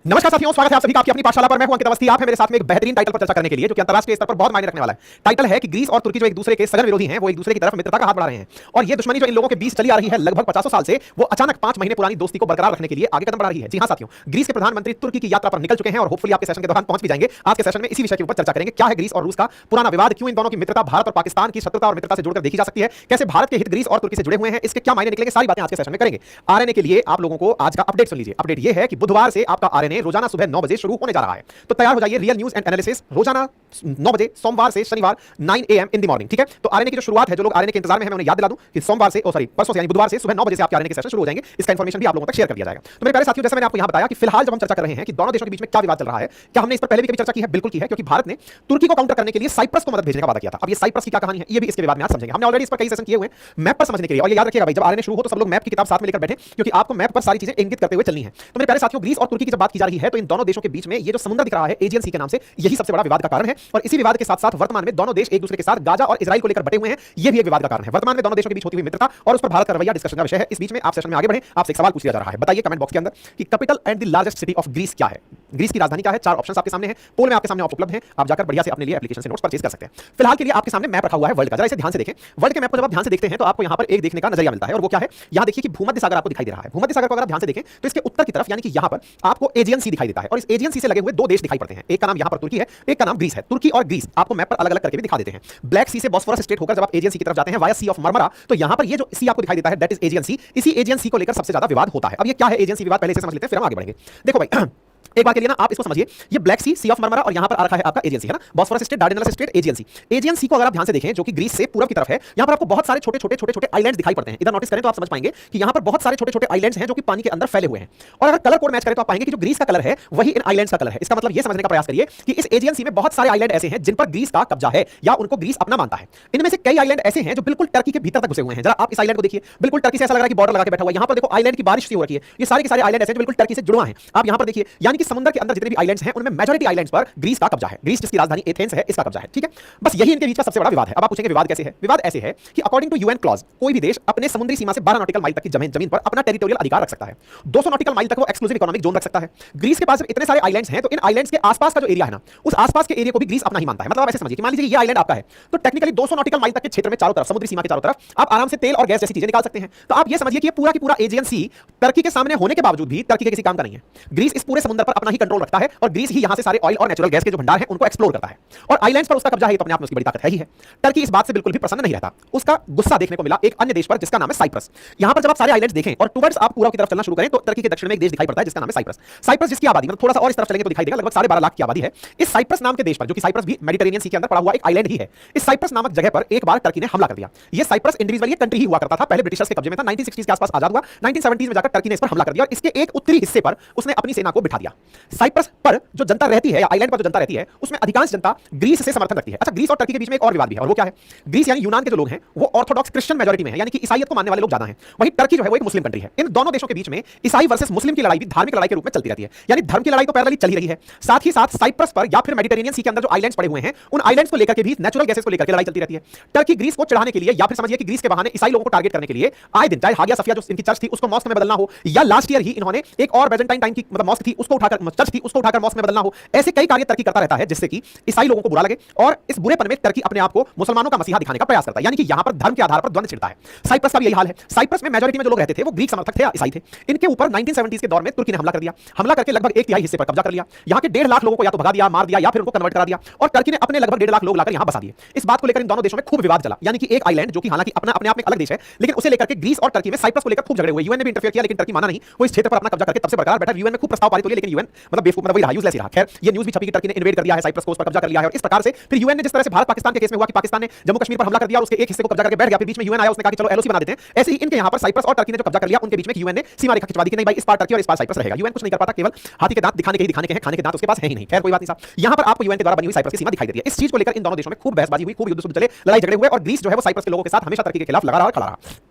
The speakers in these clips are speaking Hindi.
नमस्कार साथियों, स्वागत है आप सभी का आपकी अपनी पाठशाला पर। मैं हूं अंकित अवस्थी। आप हैं मेरे साथ में एक बेहतरीन टाइटल पर चर्चा करने के लिए, जो कि अंतरराष्ट्रीय स्तर पर बहुत मायने रखने वाला है। टाइटल है कि ग्रीस और तुर्की जो एक दूसरे के सघन विरोधी हैं, वो एक दूसरे की तरफ मित्रता का हाथ बढ़ा रहे हैं। और ये दुश्मनी जो इन लोगों के बीच चली आ रही है लगभग 50 साल से, वो अचानक 5 महीने पुरानी दोस्ती को बरकरार रखने के लिए आगे कदम बढ़ा रही है। जी हां साथियों, ग्रीस के प्रधानमंत्री तुर्की की यात्रा पर निकल चुके हैं और होपफुली आपके सेशन के दौरान पहुंच भी जाएंगे। आज के सेशन में इसी विषय के ऊपर चर्चा करेंगे। क्या है ग्रीस और रूस का पुराना विवाद, क्यों इन दोनों की मित्रता भारत और पाकिस्तान की शत्रुता और मित्रता से जुड़कर देखी जा सकती है, कैसे भारत के हित ग्रीस और तुर्की से जुड़े हुए हैं, इसके क्या मायने निकलेंगे, सारी बातें आज के सेशन में करेंगे। आरएनए के लिए आप लोगों को आज का अपडेट सुन लीजिए। अपडेट ये है कि बुधवार से आपका आरएनए रोजाना सुबह 9 बजे शुरू होने जा रहा है, तो तैयार हो जाइए। रियल न्यूज़ एंड एनालिसिस रोजाना 9 बजे, सोमवार से शनिवार 9 AM इन द मॉर्निंग। ठीक है, तो आरएनए की जो शुरुआत है, जो लोग आरएनए के इंतजार में हैं, मैं उन्हें याद दिला दूं कि सोमवार से परसों से यानी बुधवार से सुबह 9 बजे से आपके आरएनए के सेशन शुरू हो जाएंगे। इसका इंफॉर्मेशन भी आप लोगों तक शेयर कर दिया जाएगा। तो मेरे प्यारे साथियों, जैसे मैंने आपको यहां बताया कि फिलहाल जब हम चर्चा कर रहे हैं कि दोनों देशों के बीच में क्या विवाद चल रहा है, क्या हमने इस पर पहले भी कभी चर्चा की है? बिल्कुल की है, क्योंकि भारत ने तुर्की को काउंटर करने के लिए साइप्रस को मदद भेजने का वादा किया था। अब ये साइप्रस की क्या कहानी है, ये भी इसके विवाद में आज समझेंगे। हमने ऑलरेडी इस पर कई सेशन किए हुए हैं मैप पर समझने के लिए। और ये याद रखिएगा भाई, जब आरएनए शुरू हो तो सब लोग मैप की किताब साथ में लेकर बैठे, क्योंकि आपको मैप पर सारी चीजें इंगित करते हुए चलनी है। तो मेरे प्यारे साथियों, ग्रीस और तुर्की की जब बात की जा रही है, तो इन दोनों देशों के बीच में ये जो समुद्र दिख रहा है एजियन सी के नाम से, यही सबसे बड़ा विवाद का कारण है। और इसी विवाद के साथ साथ वर्तमान में दोनों देश एक दूसरे के साथ गाजा और इजराइल को लेकर बटे हुए हैं, ये भी एक विवाद का कारण है। वर्तमान में दोनों देशों के बीच होती हुई मित्रता और उस पर भारत का रवैया डिस्कशन का विषय है। इस बीच में आप सेशन में आगे बढ़े, आपसे एक सवाल पूछ लिया जा रहा है। बताइए कमेंट बॉक्स के अंदर कि capital and the largest city of Greece क्या है। ग्रीस की राजधानी क्या है? 4 ऑप्शंस आपके सामने हैं, पोल में आपके सामने उपलब्ध हैं। आप जाकर बढ़िया से अपने लिए एप्लीकेशन से नोट्स परचेज कर सकते हैं। फिलहाल के लिए आपके सामने मैप रखा हुआ है वर्ल्ड का, जरा इसे ध्यान से देखें। वर्ल्ड के मैप को जब आप ध्यान से देखते हैं तो आपको यहां पर एक देखने का नजरिया मिलता है, और वो क्या है? यहां देखिए कि भूमध्य सागर आपको दिखाई दे रहा है। भूमध्य सागर को अगर आप ध्यान से देखें तो इसके उत्तर की तरफ यानी कि यहां पर आपको एजियन सी दिखाई देता है, और इस एजियन सी से लगे हुए 2 देश दिखाई पड़ते हैं। एक का नाम यहां पर तुर्की है, एक का नाम ग्रीस है। तुर्की और ग्रीस आपको मैप पर अलग अलग करके भी दिखा देते हैं। ब्लैक सी से बॉस्फोरस स्ट्रेट होकर जब आप एजियन सी की तरफ जाते हैं वाया सी ऑफ मरमरा, तो यहां पर ये जो सी आपको दिखाई देता है दैट इज एजियन सी। इसी एजियन सी को लेकर सबसे ज्यादा विवाद होता है। अब ये क्या है एजियन सी विवाद, पहले इसे समझ लेते हैं, फिर हम आगे बढ़ेंगे। देखो भाई एक बार के लिए ना आप इसको समझिए, ये ब्लैक सी ऑफ मरमरा, और यहां पर आ रखा है आपका एजियन सी, है ना, बॉस्फोरस स्ट्रेट, डार्डेनल्स स्ट्रेट, एजियन सी। एजियन सी को अगर आप ध्यान से देखें, जो कि ग्रीस से पूर्व की तरफ है, यहां पर आपको बहुत सारे छोटे छोटे आइलैंड्स दिखाई पड़ते हैं। इधर नोटिस करें तो आप समझ पाएंगे कि यहां पर बहुत सारे छोटे छोटे आइलैंड्स हैं जो कि पानी के अंदर फैले हुए हैं। और अगर कलर कोड मैच करें तो आप पाएंगे कि जो ग्रीस का कलर है वही इन आइलैंड्स का कलर है। इसका मतलब ये समझने का प्रयास करिए कि इस एजियन सी में बहुत सारे आइलैंड ऐसे हैं जिन पर ग्रीस का कब्जा है या उनको ग्रीस अपना मानता है। इनमें से कई आइलैंड ऐसे हैं जो बिल्कुल टर्की के भीतर तक घुसे हुए हैं। जरा आप इस आइलैंड को देखिए, बिल्कुल टर्की से ऐसा लग रहा है कि बॉर्डर लगा के बैठा हुआ है। यहां पर देखो आइलैंड की बारिश सी हो रही है। ये सारे के सारे आइलैंड ऐसे जो बिल्कुल टर्की से जुड़वा हैं। आप यहां पर देखिए, यानी कि समुद्र के अंदर जितने भी आइलैंड्स हैं उनमें मेजॉरिटी आइलैंड्स पर ग्रीस का कब्जा है। ग्रीस जिसकी राजधानी एथेंस है, इसका कब्जा है। ठीक है, बस यही इनके बीच का सबसे बड़ा विवाद है। अब आप पूछेंगे विवाद कैसे है? विवाद ऐसे है कि अकॉर्डिंग टू यूएन क्लॉज कोई भी देश अपने समुद्री सीमा से 12 नॉटिकल माइल तक की जमीन पर अपना टेरिटोरियल अधिकार रख सकता है। 200 नॉटिकल माइल तक वो एक्सक्लूसिव इकोनॉमिक जोन रख सकता है। ग्रीस के पास जब इतने सारे आइलैंड्स हैं तो इन आइलैंड्स के आसपास का जो एरिया है ना, उस आसपास के एरिया को भी ग्रीस अपना ही मानता है। मतलब आप ऐसे समझिए कि मान लीजिए ये आइलैंड आपका है, तो टेक्निकली 200 नॉटिकल माइल तक के क्षेत्र में चारों तरफ, समुद्री सीमा के चारों तरफ आप आराम से तेल और गैस जैसी चीजें निकाल सकते हैं। तो आप ये समझिए कि ये पूरा की पूरा एजियन सी टर्की के सामने होने के बावजूद भी टर्की के किसी काम का नहीं है। ग्रीस इस पूरे समुद्र पर अपना ही कंट्रोल रखता है और ग्रीस ही यहां से सारे ऑयल और नेचुरल गैस के जो भंडार हैं उनको एक्सप्लोर करता है। और आइलैंड्स पर उसका कब्जा है, तो अपने आप में उसकी बड़ी ताकत है ही है। टर्की इस बात से बिल्कुल भी प्रसन्न नहीं रहता। उसका गुस्सा देखने को मिला एक अन्य देश पर जिसका नाम है साइप्रस। यहां पर जब आप सारे आइलैंड्स देखें और टुवर्ड्स आप पूर्व की तरफ चलना शुरू करें तो टर्की के दक्षिण में एक देश दिखाई पड़ता है जिसका नाम है साइप्रस। साइप्रस जिसकी आबादी मतलब थोड़ा सा और इस तरफ चलेंगे तो दिखाई देगा लगभग 12.5 लाख की आबादी है। इस साइप्रस नाम के देश पर, जो कि साइप्रस भी मेडिटेरेनियन सी के अंदर पड़ा हुआ एक आइलैंड ही है, इस साइप्रस नामक जगह पर एक बार टर्की ने हमला कर दिया। ये साइप्रस इंडिविजुअली कंट्री ही हुआ करता था, पहले ब्रिटिशर्स के कब्जे में था। 1960s के आसपास आजाद हुआ, 1970s में जाकर टर्की ने इस पर हमला कर दिया और इसके एक उत्तरी हिस्से पर उसने अपनी सेना को बिठा दिया। साइप्रस पर जो जनता रहती है या आइलैंड पर जो जनता रहती है उसमें अधिकांश जनता ग्रीस से समर्थन रखती है। अच्छा, ग्रीस और टर्की के बीच में एक और विवाद भी है, और वो क्या है? ग्रीस यानी यूनान के जो लोग हैं वो ऑर्थोडॉक्स क्रिश्चियन मेजॉरिटी में है, यानी कि ईसाईयत को मानने वाले लोग ज्यादा हैं। वहीं टर्की जो है वो एक मुस्लिम कंट्री है। इन दोनों देशों के बीच में ईसाई वर्सेस मुस्लिम की लड़ाई भी धार्मिक लड़ाई के रूप में चलती रहती है। यानी धर्म की लड़ाई तो पैरेलली चल ही रही है, साथ ही साथ साइप्रस पर या फिर मेडिटेरेनियन सी के अंदर जो आइलैंड्स पड़े हुए हैं उन आइलैंड्स को लेकर के भी नेचुरल गैसेस को लेकर के लड़ाई चलती रहती है। टर्की ग्रीस को चढ़ाने के लिए या फिर समझिए कि ग्रीस के बहाने ईसाई लोगों को टारगेट करने के लिए आए दिन, चाहे हागिया सफिया जो इनकी चर्च थी उसको मॉस्क में बदलना हो, या लास्ट ईयर ही इन्होंने एक और बेजेंटाइन टाइम की मतलब मॉस्क थी उसको उठाकर, चर्च थी उसको उठाकर मॉस्क में बदलना हो, ऐसे कई कार्य टर्की करता रहता है जिससे कि ईसाई लोगों को बुरा लगे। और इस बुरेपन में टर्की अपने आप को मुसलमानों का मसीहा दिखाने का प्रयास करता है, यानी कि यहां पर धर्म के आधार पर द्वंद्व छिड़ता है। साइप्रस का भी यही हाल है। साइप्रस में मेजॉरिटी में जो लोग रहते थे वो ग्रीक समर्थक थे या ईसाई थे। इनके ऊपर 1970s के दौर में तुर्की ने हमला कर दिया। हमला करके लगभग 1/3 हिस्से पर कब्जा कर लिया। यहां के 1.5 लाख लोगों को या तो भगा दिया, मार दिया, या फिर उनको कन्वर्ट करा दिया। और टर्की ने अपने लगभग 1.5 लाख लोग लाकर यहां बसा दिए। इस बात को लेकर इन दोनों देशों में खूब विवाद चला, यानी कि एक आइलैंड जो कि हालांकि अपने आप में अलग देश है, लेकिन उसे लेकर के ग्रीस और टर्की में साइप्रस को लेकर खूब झगड़े हुए। यूएन ने भी इंटरफेयर किया लेकिन टर्की माना नहीं, वो इस क्षेत्र पर अपना कब्जा करके तब से बरकरार बैठा। यूएन में खूब प्रस्ताव पारित हुए लेकिन यूएन मतलब बेवकूफ मतलब वही रहा, यूजलेस ही रहा। खैर ये न्यूज़ भी छपी कि टर्की ने इन्वेड कर दिया है साइप्रस को, उस पर कब्जा कर लिया है। और इस प्रकार से फिर यूएन ने जिस तरह से भारत पाकिस्तान के केस में हुआ कि पाकिस्तान ने जम्मू कश्मीर पर हमला कर दिया और उसके एक हिस्से को कब्जा करके बैठ गया, फिर बीच में यूएन आया, उसने कहा कि चलो एलओसी बना देते हैं। ऐसे ही इनके यहां पर साइप्रस और टर्की ने जो कब्जा कर लिया उनके बीच में यूएन ने सीमा रेखा खिंचवा दी कि नहीं भाई इस पार टर्की और इस पार साइप्रस रहेगा। यूएन कुछ नहीं कर पाता, केवल हाथी के दांत दिखाने के हैं, खाने के दांत उसके पास है ही नहीं। खैर कोई बात नहीं साहब, यहां पर आपको यूएन के द्वारा बनी हुई साइप्रस की सीमा दिखाई देती है। इस चीज को लेकर इन दोनों देशों में खूब बहसबाजी हुई, खूब युद्ध चले, लड़ाई झगड़े हुए और ग्रीस जो है वो साइप्रस के लोगों के साथ हमेशा टर्की के खिलाफ लगा रहा और खड़ा रहा।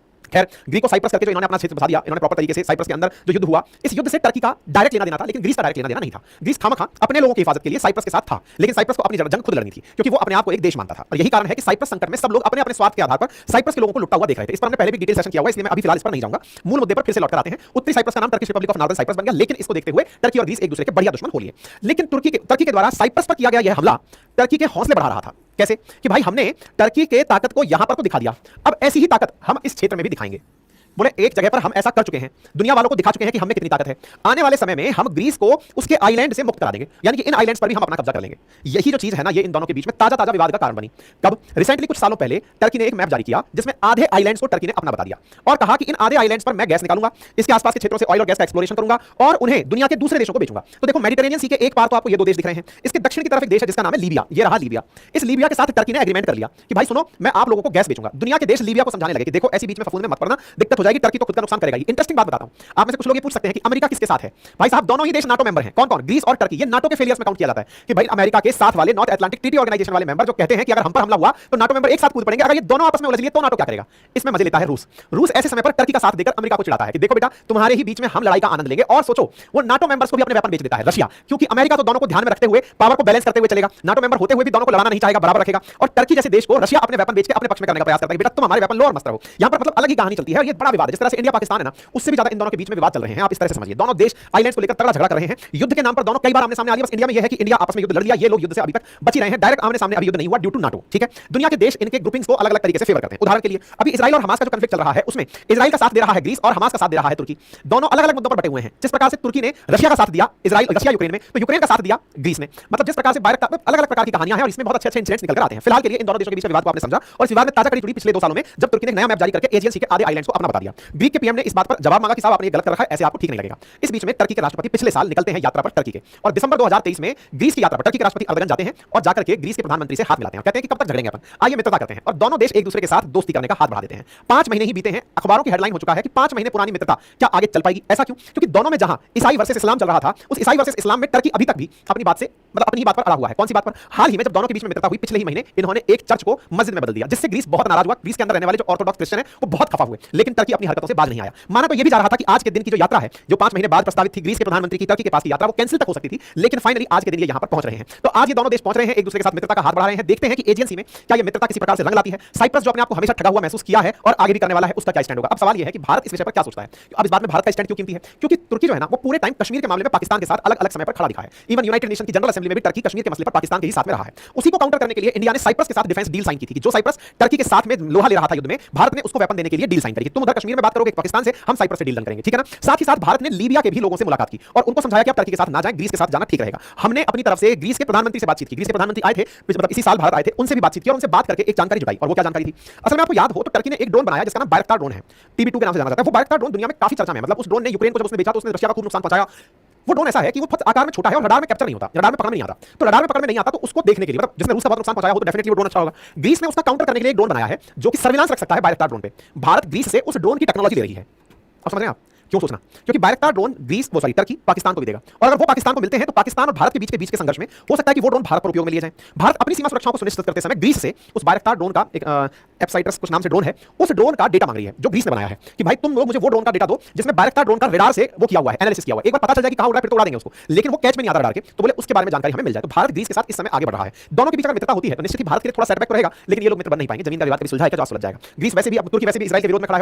खैर, ग्रीक को साइप्रस करके जो इन्होंने अपना क्षेत्र बसा दिया, इन्होंने प्रॉपर तरीके से साइप्रस के अंदर जो युद्ध हुआ, इस युद्ध से टर्की का डायरेक्ट लेना देना था, लेकिन ग्रीस का डायरेक्ट लेना देना नहीं था। ग्रीस खामखा अपने लोगों की हिफाजत के लिए साइप्रस के साथ था, लेकिन साइप्रस को अपनी जंग खुद लड़नी थी, क्योंकि वो अपने आप को एक देश मानता था। और यही कारण है कि साइप्रस संकट में सब लोग अपने अपने स्वार्थ के आधार पर साइप्रस के लोगों को लुटता हुआ देख रहे थे। इस पर हमने पहले भी डिटेल सेशन किया हुआ है, इसलिए मैं अभी फिलहाल इस पर नहीं जाऊंगा। मूल मुद्दे पर फिर से लौटकर आते हैं। उत्तरी साइप्रस का नाम Turkish Republic of Northern Cyprus बन गया, लेकिन इसको देखते हुए टर्की और ग्रीस एक दूसरे के बढ़िया दुश्मन हो लिए। लेकिन तुर्की के द्वारा साइप्रस पर किया गया यह हमला टर्की के हौसले बढ़ा रहा था। कैसे? कि भाई हमने टर्की के ताकत को यहां पर तो दिखा दिया, अब ऐसी ही ताकत हम इस क्षेत्र में भी दिखाएंगे। बोले एक जगह पर हम ऐसा कर चुके हैं, दुनिया वालों को दिखा चुके हैं कि हमें कितनी ताकत है, आने वाले समय में हम ग्रीस को उसके आइलैंड से मुक्त करा देंगे, यानी कि इन आइलैंड्स पर भी हम अपना कब्जा कर लेंगे। यही जो चीज है ना, ये इन दोनों के बीच में ताजा विवाद का कारण बनी। कब? रिसेंटली कुछ सालों पहले टर्की ने एक मैप जारी किया, जिसमें आधे आइलैंड्स को टर्की ने अपना बता दिया और कहा कि इन आधे आइलैंड्स पर मैं गैस निकालूंगा, इसके आसपास के क्षेत्रों से ऑयल और गैस का एक्सप्लोरेशन करूंगा और उन्हें दुनिया के दूसरे देशों को बेचूंगा। तो देखो, मेडिटेरेनियन सी के एक पार तो आपको ये दो देश दिख रहे हैं, इसके दक्षिण की तरफ एक देश है जिसका नाम है लीबिया। ये रहा लीबिया। इस लीबिया के साथ टर्की ने एग्रीमेंट कर लिया कि भाई सुनो, मैं आप लोगों को गैस बेचूंगा। दुनिया के देश लीबिया को समझाने लगे कि देखो, ऐसी बीच में फफूंद में मत पड़ना, दिक्कत हो जाएगी, टर्की तो खुद का नुकसान करेगा। इंटरेस्टिंग बात बताता हूं, आप में से कुछ लोग ये पूछ सकते हैं कि अमेरिका किसके साथ है? भाई साहब, दोनों ही देश नाटो मेंबर हैं। कौन कौन? ग्रीस और टर्की। ये नाटो के फेलियर्स में काउंट किया जाता है कि भाई अमेरिका के साथ वाले नॉर्थ अटलांटिक ट्रीटी ऑर्गेनाइजेशन वाले मेंबर जो कहते हैं कि अगर हम पर हमला हुआ तो नाटो मेंबर एक साथ कूद पड़ेंगे, अगर ये दोनों आपस में उलझ लिए तो नाटो क्या करेगा? इसमें मजे लेता है रूस। रूस ऐसे समय पर टर्की का साथ देकर अमेरिका को चिढ़ाता है कि देखो बेटा, तुम्हारे ही बीच में हम लड़ाई का आनंद लेंगे। और सोचो, वो नाटो मेंबर्स को भी अपने वेपन बेच देता है रशिया, क्योंकि अमेरिका तो दोनों को ध्यान में रखते हुए, पावर को बैलेंस करते हुए चलेगा, नाटो मेंबर होते हुए भी दोनों को लड़ाना नहीं चाहेगा, बराबर रखेगा। और टर्की जैसे देश को रशिया अपने वेपन बेच के अपने पक्ष में करने का प्रयास करता है, बेटा तुम हमारे वेपन लो और मस्त रहो। यहां पर मतलब अलग ही कहानी चलती है और ये बड़ा विवाद है। जिस तरह से इंडिया पाकिस्तान है ना, उससे भी ज्यादा इन दोनों के बीच में विवाद चल रहे हैं। आप इस तरह से समझिए, दोनों देश आइलैंड्स को लेकर तगड़ा झगड़ा कर रहे हैं। युद्ध के नाम पर दोनों कई बार आमने सामने आ लिए। बस इंडिया में यह है कि इंडिया आपस में युद्ध लड़ लिया, ये लोग युद्ध से अभी तक बच ही रहे हैं। डायरेक्ट आमने सामने अभी युद्ध नहीं हुआ ड्यू टू नाटो। ठीक है, दुनिया के देश इनके ग्रुपिंग्स को अलग अलग तरीके से फेवर करते हैं। उदाहरण के लिए अभी इजराइल और हमास का जो कॉन्फ्लिक्ट चल रहा है, उसमें इजराइल का साथ दे रहा है ग्रीस और हमास का साथ दे रहा है तुर्की। दोनों अलग अलग मुद्दों पर बटे हुए हैं। जिस प्रकार से तुर्की ने रशिया का साथ दिया, रशिया यूक्रेन में, तो यूक्रेन का साथ दिया ग्रीस ने। मतलब जिस प्रकार से अलग अलग प्रकार की कहानियां हैं और इसमें बहुत अच्छे इंसिडेंट्स निकल कर आते हैं। फिलहाल के लिए इन दोनों देशों के बीच विवाद को आपने समझा और इस विवाद में ताजा कड़ी जुड़ी पिछले 2 सालों में, जब तुर्की ने नया मैप जारी करके एजियन सी के आधे आइलैंड्स को अपना बता दिया। ग्रीक के पीएम ने इस बात पर जवाब मांगा कि साहब आपने ये गलत कर रखा है, ऐसे आपको ठीक नहीं लगेगा। इस बीच में टर्की के राष्ट्रपति पिछले साल निकलते हैं यात्रा पर टर्की के, और दिसंबर 2023 में ग्रीस की यात्रा पर टर्की के राष्ट्रपति अर्दगन जाते हैं और जाकर के ग्रीस के प्रधानमंत्री से हाथ मिलाते हैं। कहते हैं कि कब तक झगड़ेंगे अपन, आइए मित्रता करते हैं। और दोनों देश एक दूसरे के साथ दोस्ती करने का हाथ बढ़ा देते हैं। 5 महीने ही बीते हैं, अखबारों की हेडलाइन हो चुका है कि 5 महीने पुरानी मित्रता क्या आगे चल पाएगी? ऐसा क्यों? क्योंकि दोनों में जहां ईसाई वर्सेस इस्लाम चल रहा था, उस ईसाई वर्सेस इस्लाम में टर्की अभी तक भी अपनी बात से अपनी ही बात पर अड़ा हुआ है। कौन सी बात पर? हाल ही में जब दोनों के बीच में मित्रता हुई, पिछले ही महीने इन्होंने एक चर्च को मस्जिद में बदल दिया, जिससे ग्रीस बहुत नाराज हुआ। ग्रीस के अंदर रहने वाले जो ऑर्थोडॉक्स क्रिश्चियन है वो बहुत खफा हुए, लेकिन टर्की अपनी हरकतों से बाज नहीं आया। माना तो ये भी जा रहा था कि आज के दिन की जो यात्रा है, जो 5 महीने बाद प्रस्तावित थी ग्रीस के प्रधानमंत्री की टर्की के पास की यात्रा, वो कैंसिल तक हो सकती थी, लेकिन फाइनली आज के दिन ये यहां पर पहुंच रहे हैं। तो आज ये दोनों देश पहुंच रहे हैं, एक दूसरे के साथ मित्रता का हाथ बढ़ा रहे हैं। देखते हैं कि एजेंसी में क्या ये मित्रता किसी प्रकार से रंग लाती है। साइप्रस जो अपने आप को हमेशा ठगा हुआ महसूस किया है और आगे भी करने वाला है, उसका क्या स्टैंड होगा? अब सवाल ये है कि भारत इस विषय पर क्या सोचता है। अब इस बात में भारत का स्टैंड क्यों कीमती है? क्योंकि तुर्की जो है ना, वो पूरे टाइम कश्मीर के मामले में पाकिस्तान के साथ अलग अलग समय पर खड़ा दिखा है। इवन यूनाइटेड नेशन की जनरल असेंबली में भी टर्की कश्मीर के मसले पर पाकिस्तान के ही साथ में रहा है। उसी को काउंटर करने के लिए इंडिया ने साइप्रस के साथ डिफेंस डील साइन की थी कि जो साइप्रस टर्की के साथ में लोहा ले रहा था युद्ध में, भारत ने उसको वेपन देने के लिए डील साइन करी। तुम उधर कश्मीर में बात करोगे पाकिस्तान से, हम साइप्रस से डील करेंगे, ठीक है ना। साथ ही साथ भारत ने लीबिया के भी लोगों से मुलाकात की और उनको समझाया कि आप टर्की के साथ ना जाएं, ग्रीस के साथ जाना ठीक रहेगा। हमने अपनी तरफ से ग्रीस के प्रधानमंत्री से बातचीत की। ग्रीस के प्रधानमंत्री आए थे, मतलब इसी साल भारत आए थे, उनसे भी बातचीत की और उनसे बात करके एक जानकारी जुटाई। और वो क्या जानकारी थी? असल में आपको याद हो तो टर्की ने एक ड्रोन बनाया जिसका नाम बायरक्तार ड्रोन है, TB2 के नाम से जाना जाता है। वो बायरक्तार ड्रोन दुनिया में काफी चर्चा में है। मतलब उस ड्रोन ने यूक्रेन को जब उसने बेचा तो उसने रशिया का खूब नुकसान पहुंचाया। वो ड्रोन ऐसा है कि वो आकार में छोटा है और रडार में कैप्चर नहीं होता, रडार में पकड़ में नहीं आता। तो रडार में पकड़ में नहीं आता तो उसको देखने के लिए, मतलब जिसने रूस का बहुत नुकसान पहुंचाया हो तो डेफिनेटली वो ड्रोन अच्छा होगा। ग्रीस ने उसका काउंटर करने के लिए एक ड्रोन बनाया है जो कि सर्विलांस रख सकता है बायरक्तार ड्रोन पे। भारत ग्रीस से उस ड्रोन की टेक्नोलॉजी ले रही है। आप समझ रहे हैं आप क्यों सोचना? क्योंकि बायरक्तार ड्रोन टर्की पाकिस्तान को भी देगा, और अगर वो पाकिस्तान को मिलते हैं तो पाकिस्तान और भारत के बीच के संघर्ष में हो सकता है कि वो ड्रोन भारत पर उपयोग में लिए जाएं। भारत अपनी सीमा सुरक्षा को सुनिश्चित करते समय ग्रीस से उस बायरक्तार ड्रोन का एक एप्साइटस कुछ नाम से ड्रोन है, उस ड्रोन का डेटा मांग रही है जो ग्रीस ने बनाया है कि भाई तुम लोग मुझे वो ड्रोन का डेटा दो जिसमें बायरक्तार ड्रोन का रडार से वो किया हुआ है, एनालिसिस किया हुआ है। एक बार पता चल जाए कि कहां उड़ रहा है फिर तो उड़ा देंगे उसको, लेकिन वो कैच में नहीं आता रडार के, तो बोले उसके बारे में जानकारी हमें मिल जाए। तो भारत ग्रीस के साथ इस समय आगे बढ़ रहा है। दोनों के बीच अगर मित्रता होती है तो निश्चित ही भारत के लिए थोड़ा सेटबैक रहेगा, लेकिन ये लोग मित्र बन नहीं पाएंगे। जमीन का विवाद कभी सुलझाएगा तो सुलझ जाएगा। ग्रीस वैसे भी, अब तुर्की वैसे भी इजराइल के विरोध में खड़ा है और